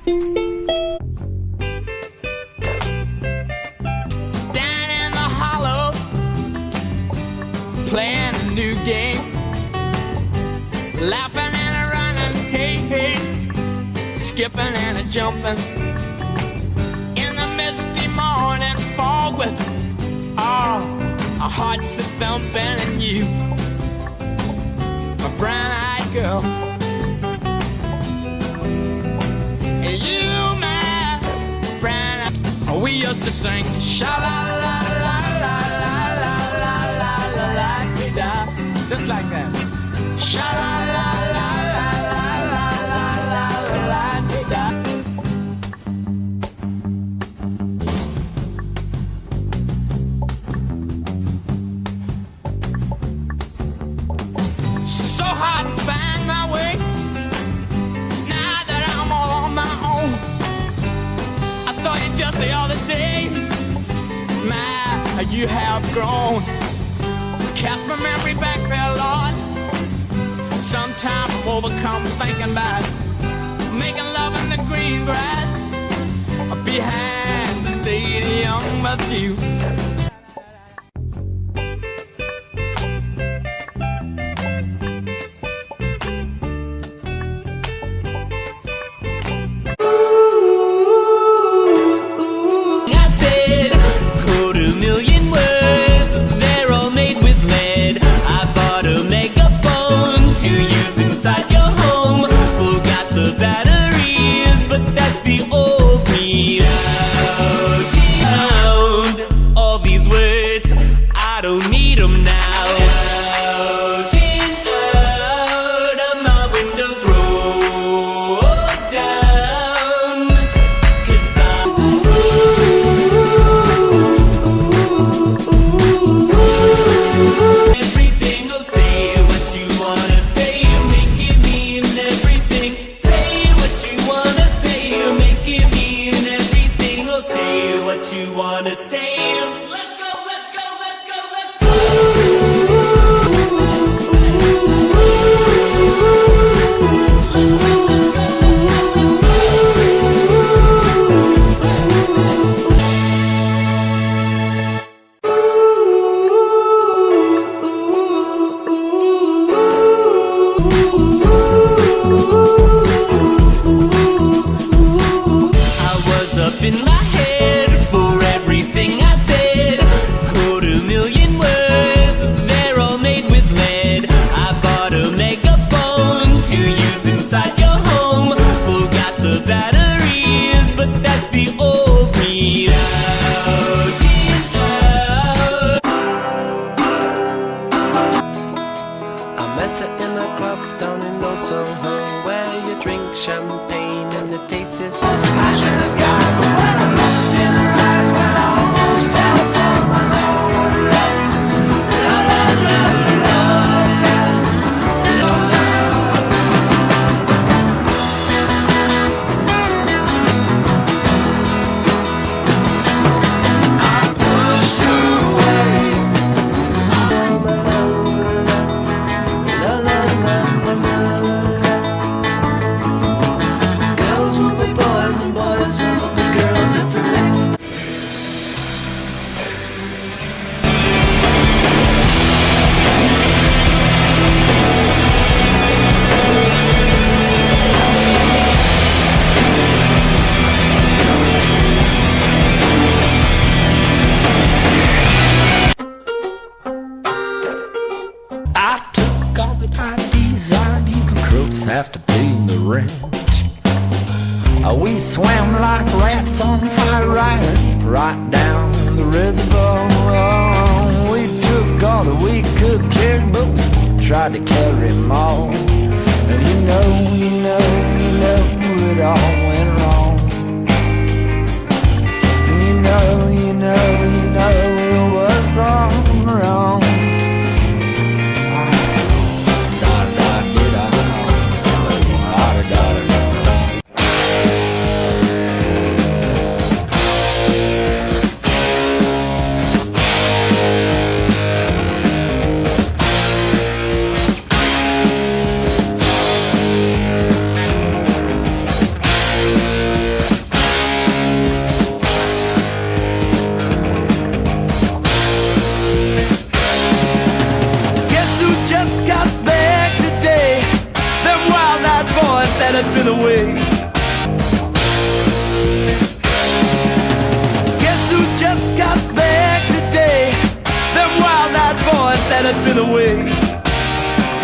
Down in the hollow, playing a new game, laughing and a running, hey, hey, skipping and a jumping in the misty morning fog with our hearts that thumping, and you, my brown-eyed girl, and you, my brown-eyed. We used to sing sha la la la la la la la la la la da, just like that. Sha la la la la la la la la la da. So hard to find my way now that I'm all on my own. I saw you just the other day. My, you have grown. Cast my memory back there, Lord. Sometimes I'm overcome thinking about making love in the green grass behind the stadium with you. Have to pay the rent. We swam like rats on fire right down the reservoir. We took all that we could carry, but we tried to carry them all. And you know it all went wrong. You know it was all wrong.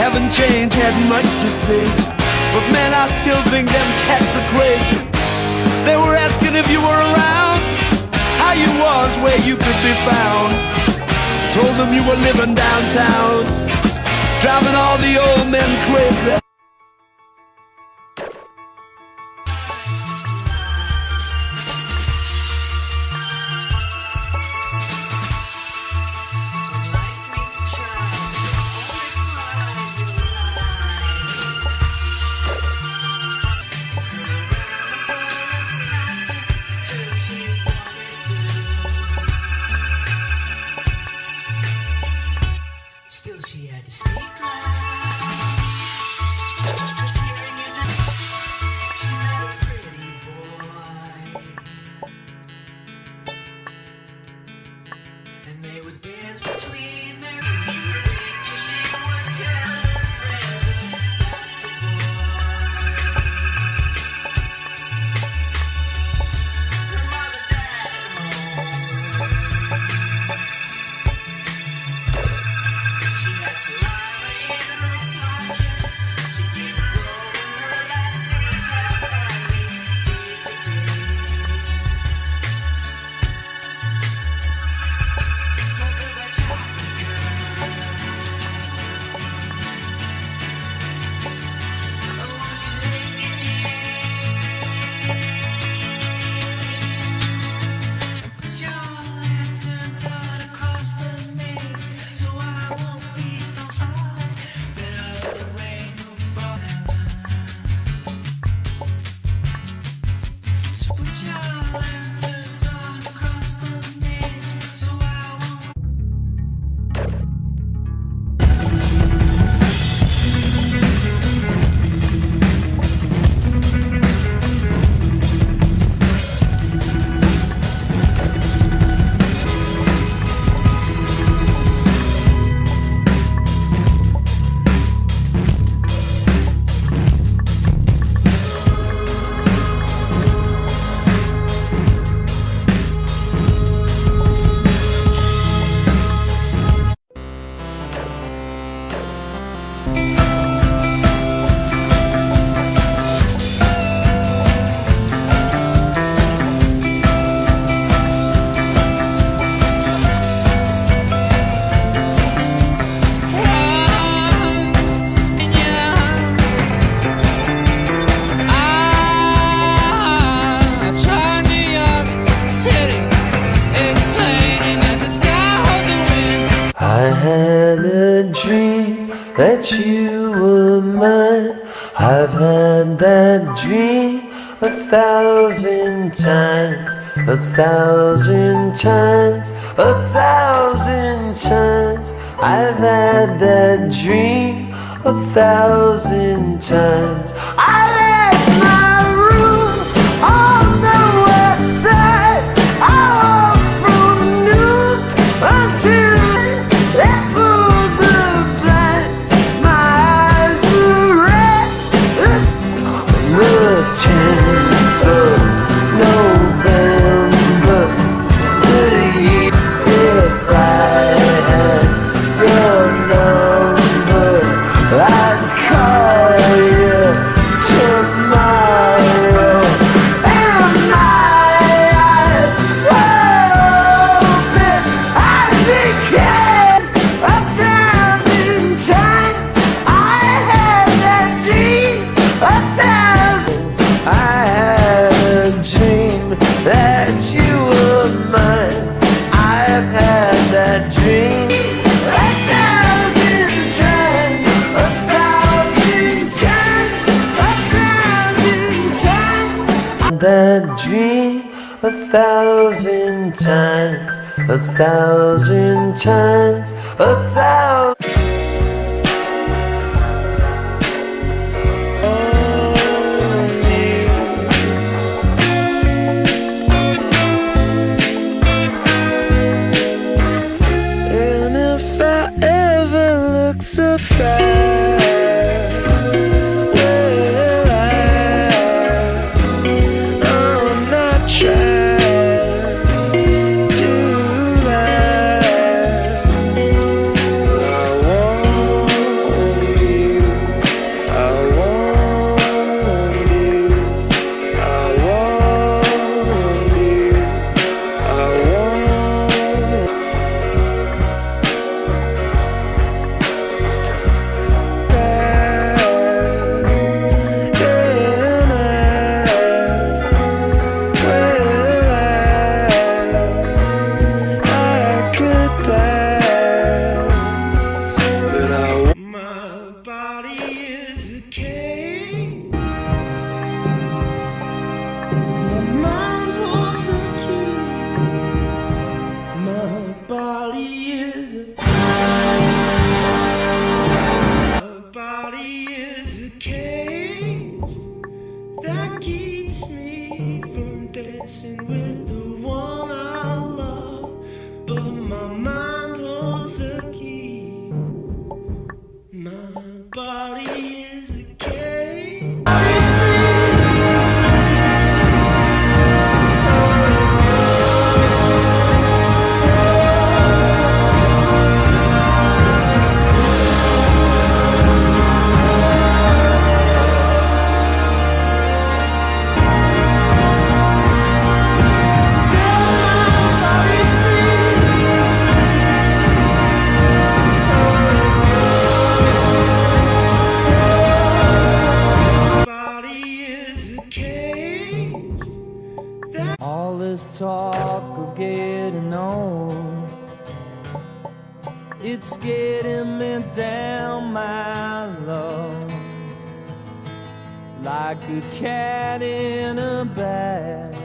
haven't changed, had much to say. But man, I still think them cats are crazy. They were asking if you were around, how you was, where you could be found. Told them you were living downtown, driving all the old men crazy. Still she had to speak loud, 'cause hearing isn't. She met a pretty boy, and they would dance between their feet, 'cause she would tell her friends about the boy. Her mother died at home. She had saliva in her pockets. She didn't go in her last days. How finally gave the day. So goodbye, chocolate girl. I want some put your lanterns out across the maze, so I won't feast on falling. Better let the rain go by. So put your lanterns on across the maze, so I won't. I had a dream that you were mine. I've had that dream 1,000 times, 1,000 times, 1,000 times. I've had that dream 1,000 times. I left my room on the west side. I walked from noon until that pulled the blinds. My eyes were red. The 10th of November. If I had your number, I'd call you tomorrow. And my eyes were open. I became 1,000 times. I had that dream 1,000. I had a dream that you were mine. I've had that dream 1,000 times, 1,000 times, 1,000 times. That dream 1,000 times, 1,000 times, 1,000. And if I ever look surprised, well, I'm not trying to lie. I like a cat in a bag,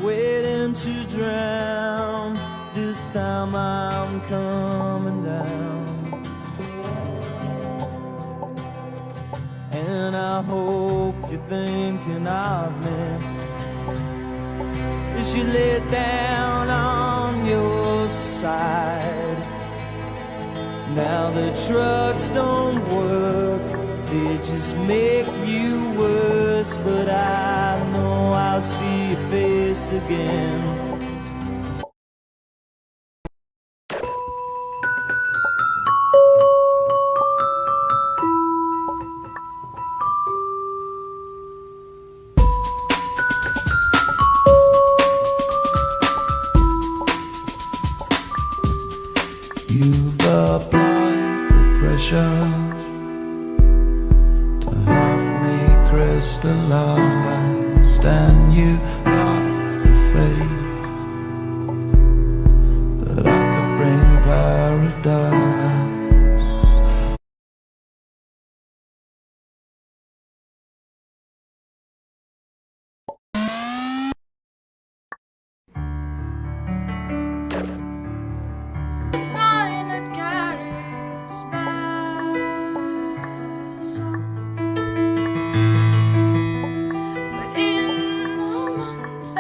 waiting to drown. This time I'm coming down, and I hope you're thinking of me as you lay down on your side. Now the trucks don't work, they just make you worse, but I know I'll see your face again. You've applied the pressure to have me crystallized, and you have the faith that I could bring paradise. Sign that carries my soul. But in a month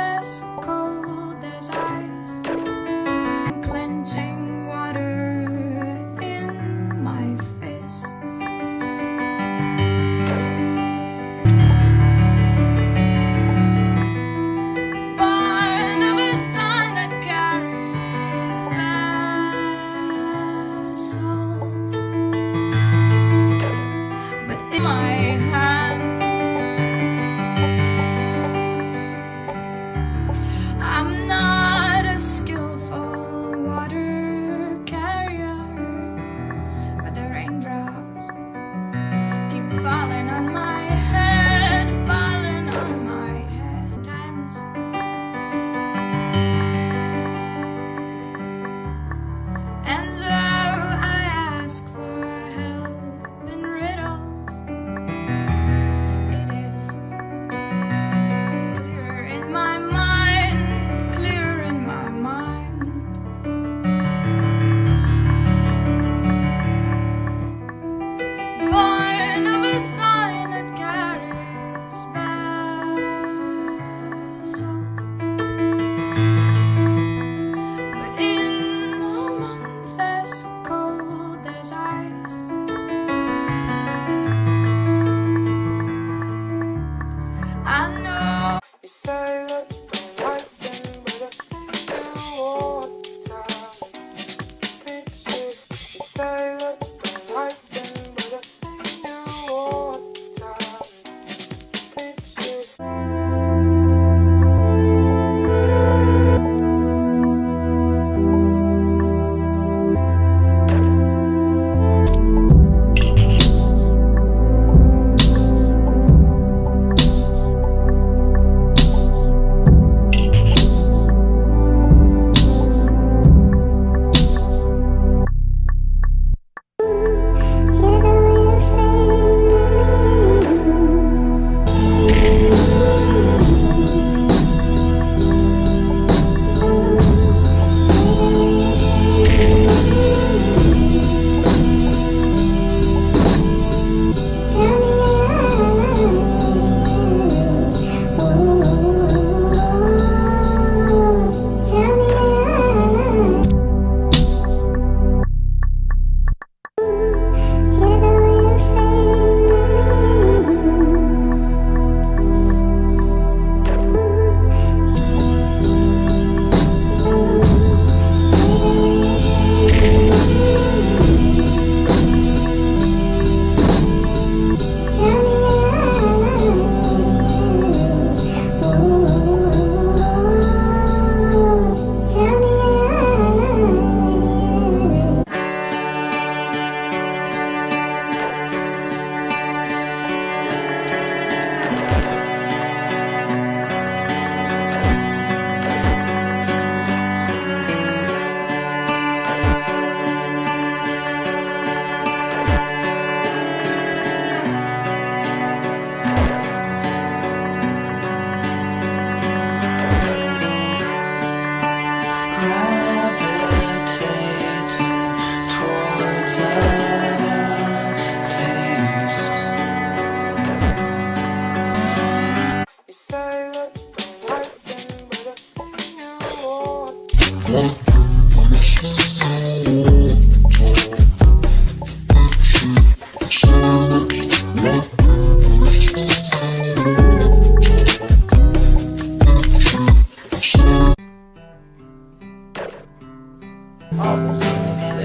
They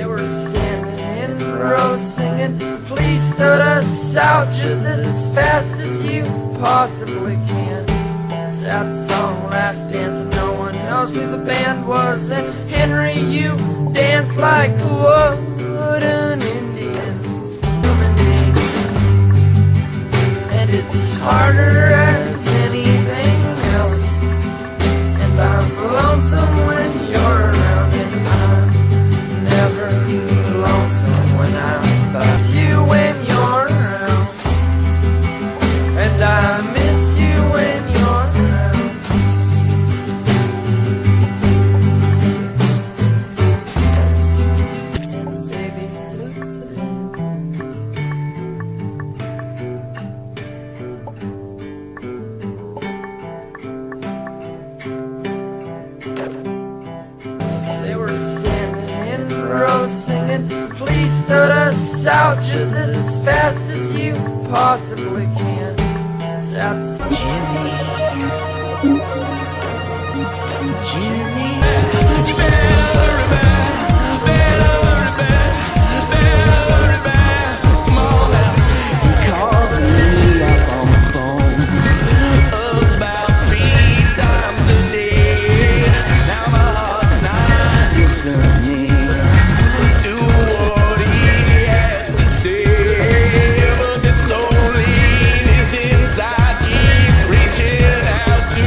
were standing in a row singing, please start us out just as fast as you possibly can. Sad song, last dance, and no one knows who the band was. And Henry, you danced like a wooden Indian. And it's harder as anything else. And I'm lonesome when you're around, and I'm never lonesome when I'm by you when you're around. And I miss you when you're around. And baby, listen. They were standing in a row singing, please start us out just as fast as you possibly can. Sad song. Inside keeps reaching out to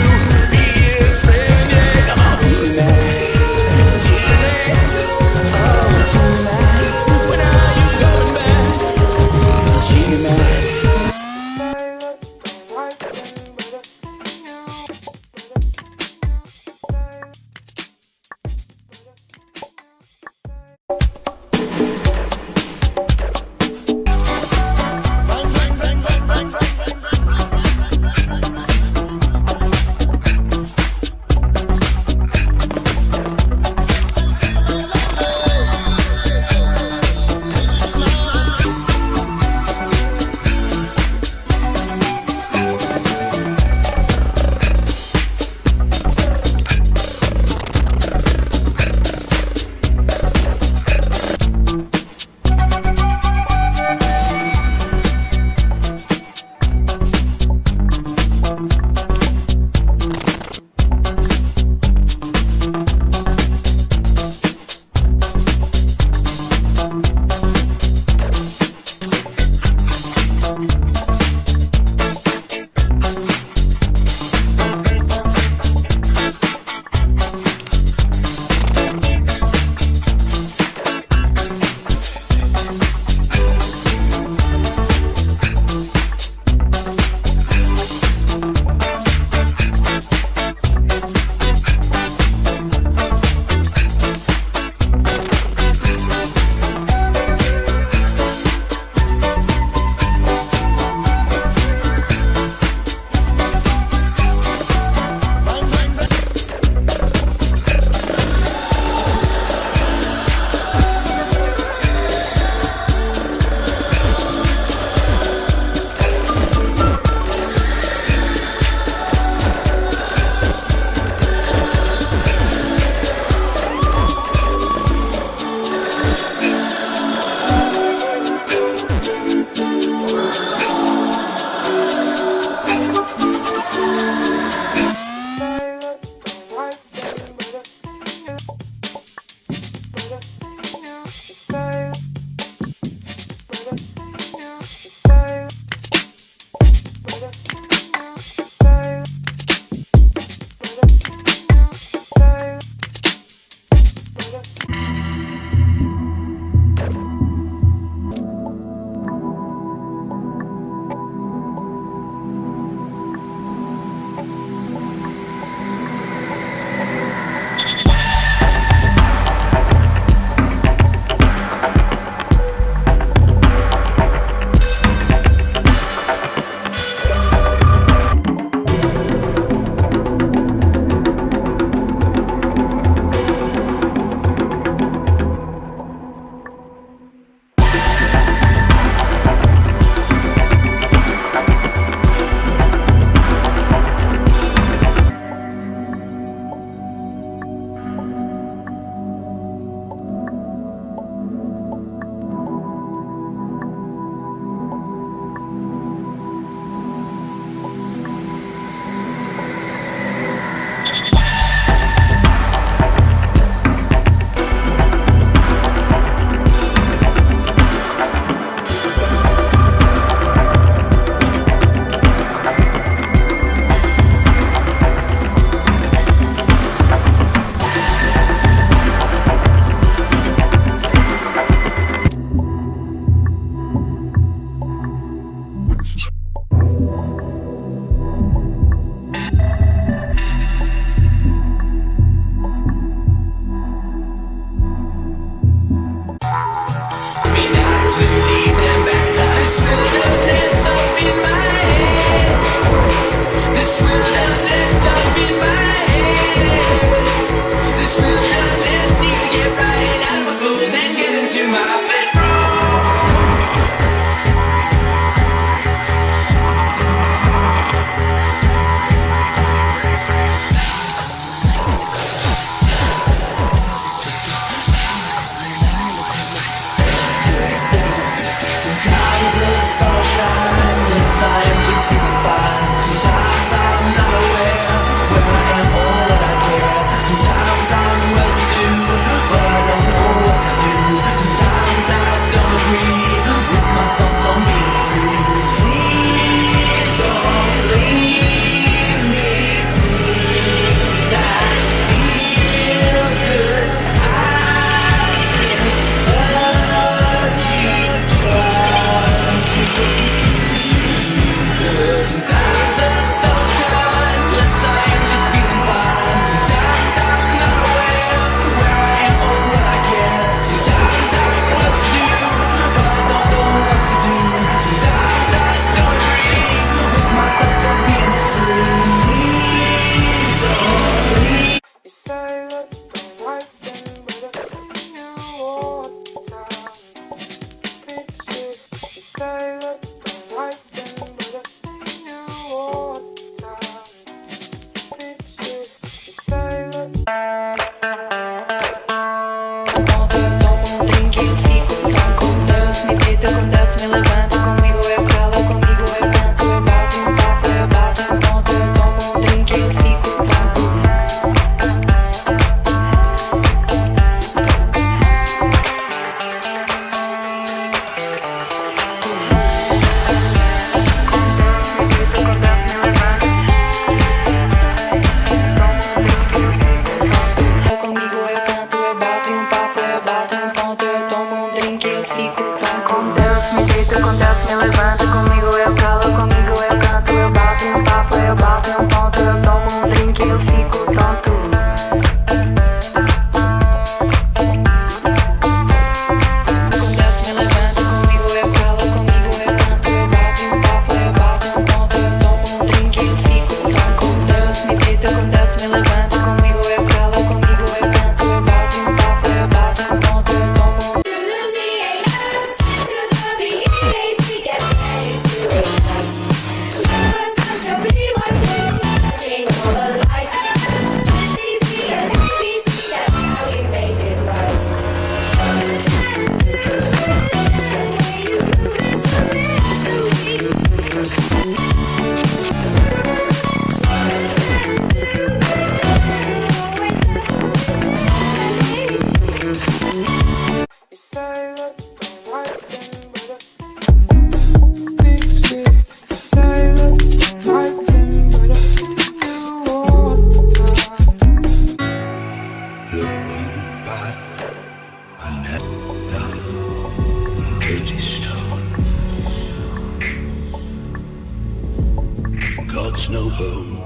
God's no home,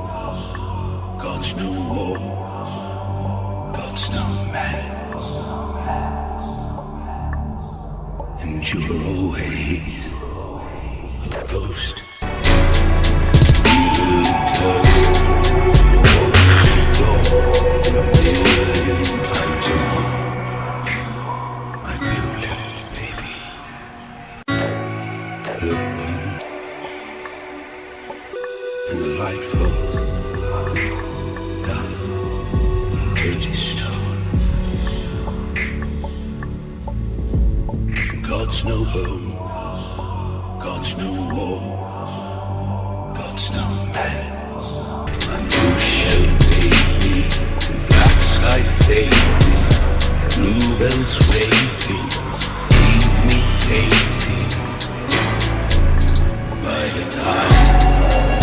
God's no war, God's no man. And you were always a ghost. You lived her to watch the door 1,000,000 times or more. My blue-lipped baby, looking, and the light falls down on dirty stone. God's no home, God's no war, God's no man. My blue shell baby, the black sky fading, bluebells waving, leave me gazing. By the time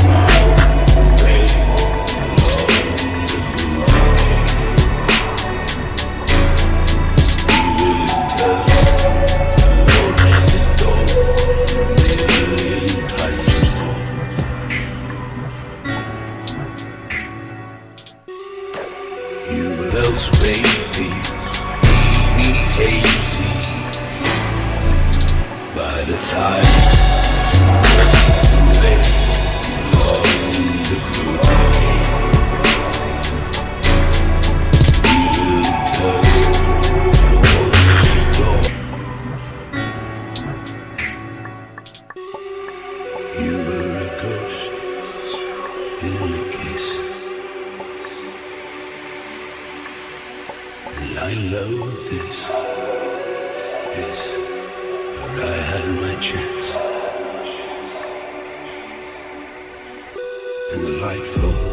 I'm away along the groovy game, we will live turn to watch the door 1,000,000 times or more. You were else waving, leave me hazy. By the time I'm away along the groovy game, we will live turn to watch the door. You were a ghost in the kiss, and I know this, for I had my chance, and the light falls.